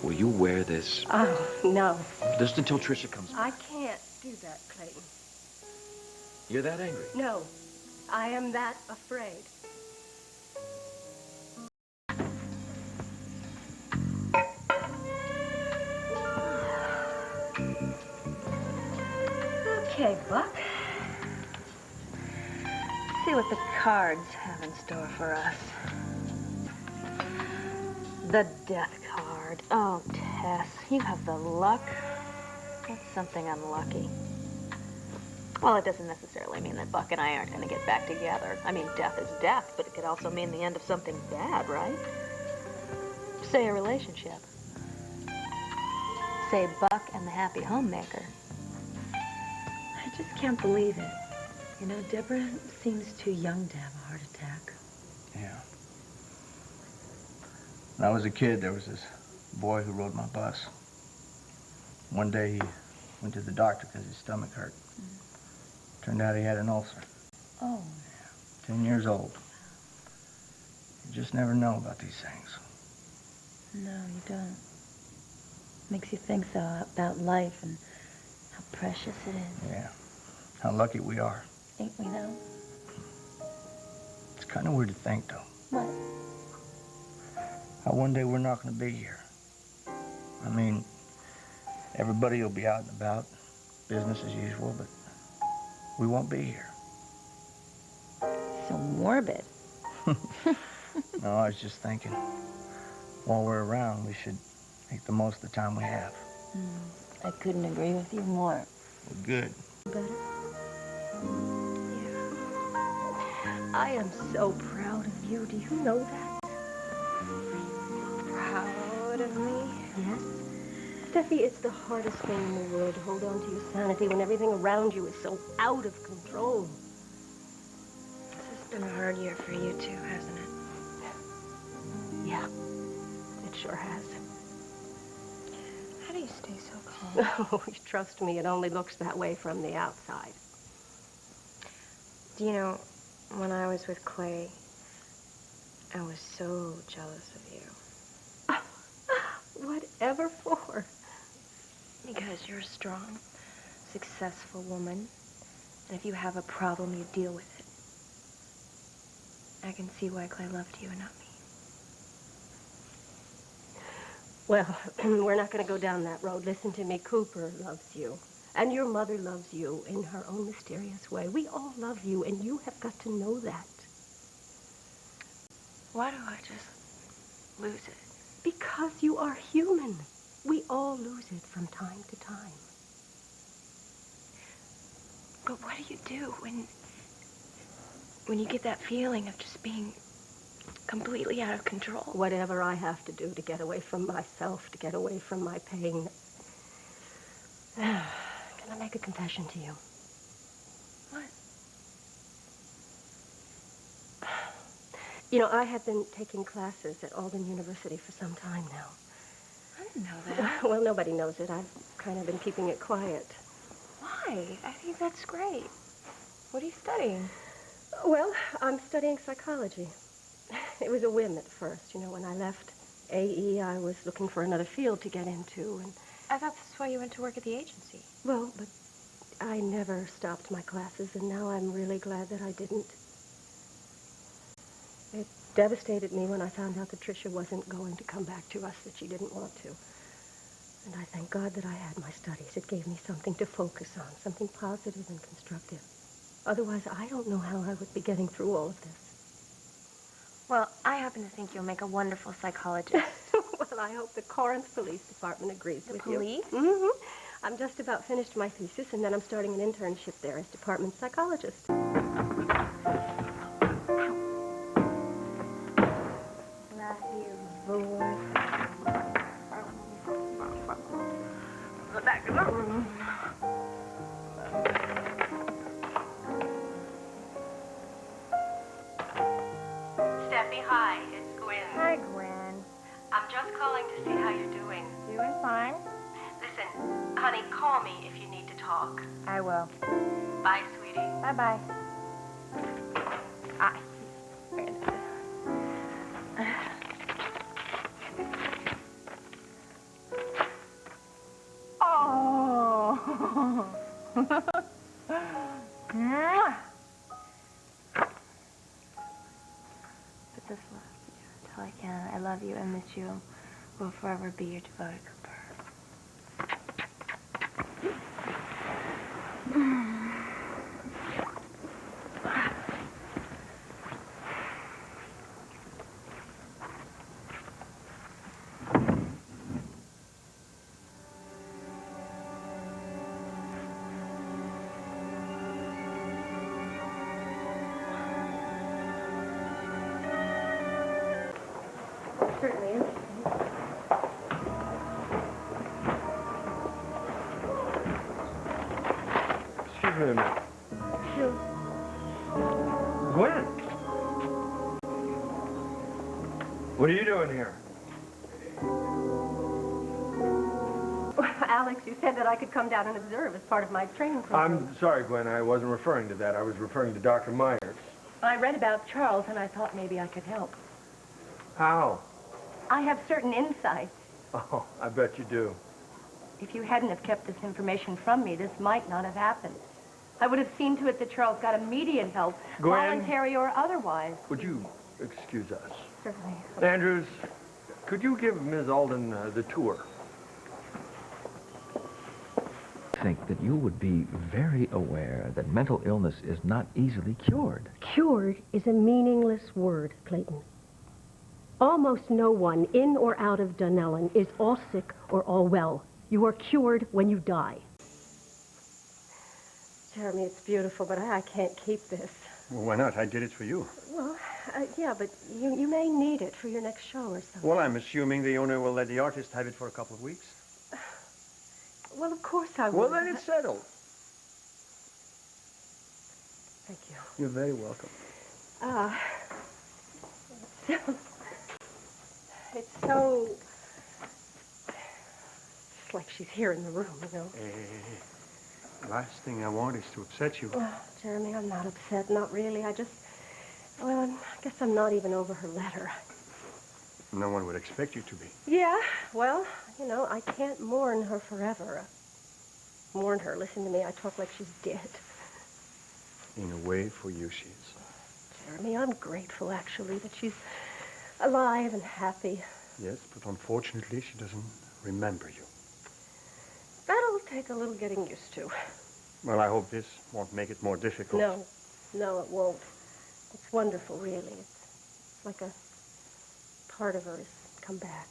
Will you wear this? Oh, no. Just until Tricia comes back. I can't do that, Clayton. You're that angry? No, I am that afraid. Okay, Buck. Let's see what the cards have in store for us. The death card. Oh, Tess, you have the luck. That's something unlucky. Well, it doesn't necessarily mean that Buck and I aren't going to get back together. I mean, death is death, but it could also mean the end of something bad, right? Say a relationship. Say Buck and the happy homemaker. I just can't believe it. You know, Deborah seems too young to have a heart attack. Yeah. When I was a kid, there was this boy who rode my bus. One day he went to the doctor because his stomach hurt. Turned out he had an ulcer. Oh. Yeah. 10 years old. You just never know about these things. No, you don't. Makes you think, though, about life and how precious it is. Yeah. How lucky we are. Ain't we, though? It's kind of weird to think, though. What? How one day we're not going to be here. I mean, everybody will be out and about, business as usual, but we won't be here. So morbid. No, I was just thinking, while we're around, we should make the most of the time we have. I couldn't agree with you more. Well, good. Better? Yeah. I am so proud of you. Do you know that? Proud of me? Yes. Steffi, it's the hardest thing in the world to hold on to your sanity when everything around you is so out of control. This has been a hard year for you too, hasn't it? Yeah, it sure has. How do you stay so calm? Oh, trust me, it only looks that way from the outside. Do you know, when I was with Clay, I was so jealous of you. Whatever for? Because you're a strong, successful woman, and if you have a problem, you deal with it. I can see why Clay loved you and not me. Well, we're not going to go down that road. Listen to me. Cooper loves you. And your mother loves you in her own mysterious way. We all love you, and you have got to know that. Why do I just lose it? Because you are human. We all lose it from time to time. But what do you do when you get that feeling of just being completely out of control? Whatever I have to do to get away from myself, to get away from my pain. Can I make a confession to you? What? You know, I have been taking classes at Alden University for some time now. I didn't know that. Well, nobody knows it. I've kind of been keeping it quiet. Why? I think that's great. What are you studying? Well, I'm studying psychology. It was a whim at first. You know, when I left AE, I was looking for another field to get into, and... I thought that's why you went to work at the agency. Well, but I never stopped my classes, and now I'm really glad that I didn't. It devastated me when I found out that Tricia wasn't going to come back to us, that she didn't want to. And I thank God that I had my studies. It gave me something to focus on, something positive and constructive. Otherwise, I don't know how I would be getting through all of this. Well, I happen to think you'll make a wonderful psychologist. Well, I hope the Corinth Police Department agrees with you. The police? Mm-hmm. I'm just about finished my thesis, and then I'm starting an internship there as department psychologist. Love you, boy. Go back to the room. Steffi, hi. It's Gwen. Hi, Gwen. I'm just calling to see how you're doing. Doing fine. Listen, honey, call me if you need to talk. I will. Bye, sweetie. Bye-bye. Ah. Mwah. But this love, till I can. I love you, I miss you, will forever be your devoted Cooper. Certainly interesting. Excuse me a minute. Sure. Gwen! What are you doing here? Well, Alex, you said that I could come down and observe as part of my training program. I'm sorry, Gwen. I wasn't referring to that. I was referring to Dr. Myers. I read about Charles, and I thought maybe I could help. How? I have certain insights. Oh, I bet you do. If you hadn't have kept this information from me, this might not have happened. I would have seen to it that Charles got immediate help, Gwen? voluntary or otherwise. Would you excuse us? Certainly. Andrews, could you give Ms. Alden the tour? I think that you would be very aware that mental illness is not easily cured. Cured is a meaningless word, Clayton. Almost no one, in or out of Dunellen, is all sick or all well. You are cured when you die. Jeremy, it's beautiful, but I can't keep this. Well, why not? I did it for you. Well, yeah, but you may need it for your next show or something. Well, I'm assuming the owner will let the artist have it for a couple of weeks. Well, of course I will. Well, then it's settled. Thank you. You're very welcome. It's so... It's like she's here in the room, you know. Last thing I want is to upset you. Well, Jeremy, I'm not upset. Not really. I guess I'm not even over her letter. No one would expect you to be. Yeah, well, you know, I can't mourn her forever. Mourn her. Listen to me. I talk like she's dead. In a way, for you, she is. Jeremy, I'm grateful, actually, that she's alive and happy. Yes, but unfortunately, she doesn't remember you. That'll take a little getting used to. Well, I hope this won't make it more difficult. No, it won't. It's wonderful, really. It's like a part of her has come back.